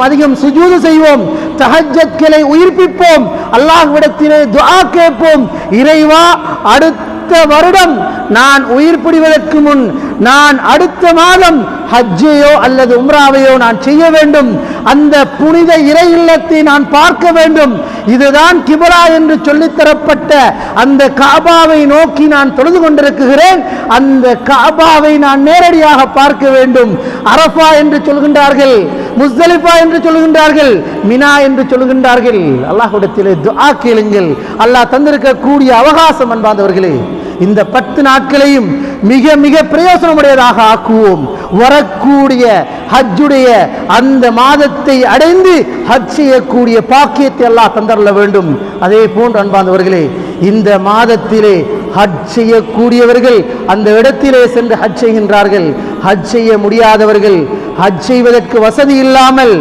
அதிகம் சுஜூது செய்வோம், தஹஜ்ஜத்களை உயிர்ப்பிப்போம், அல்லாஹ்விடத்திலே துஆ கேட்போம். இறைவா, அடுத்த வருடம் நான் உயிர் பிடிவதற்கு முன் நான் அடுத்த மாதம் ஹஜ்ஜையோ அல்லது உம்ராவையோ நான் செய்ய வேண்டும். அந்த புனித இறை இல்லத்தை நான் பார்க்க வேண்டும். இதுதான் கிப்லா என்று சொல்லித்தரப்பட்ட அந்த காபாவை நோக்கி நான் தொழுது கொண்டிருக்கிறேன். அந்த காபாவை நான் நேரடியாக பார்க்க வேண்டும். அரஃபா என்று சொல்கின்றார்கள், முஸ்தலிஃபா என்று சொல்கின்றார்கள், மினா என்று சொல்கின்றார்கள். அல்லாஹ்விடத்திலே துஆ கேளுங்கள். அல்லாஹ் தந்திருக்கக்கூடிய அவகாசம் அன்பார்ந்தவர்களே, இந்த 10 நாட்களையும் மிக மிக பிரயோசனமுடையதாக ஆக்குவோம். வரக்கூடிய ஹஜ்ஜுடைய அந்த மாதத்தை அடைந்து ஹஜ் செய்யக்கூடிய பாக்கியத்தை அல்லாஹ் தந்தரல வேண்டும். அதே போன்று அன்பார்ந்தவர்களே, இந்த மாதத்திலே ஹஜ் செய்யக்கூடியவர்கள் அந்த இடத்திலே சென்று ஹஜ் செய்கின்றார்கள். ஹஜ் செய்ய முடியாதவர்கள், ஹஜ் செய்வதற்கு வசதி இல்லாமல்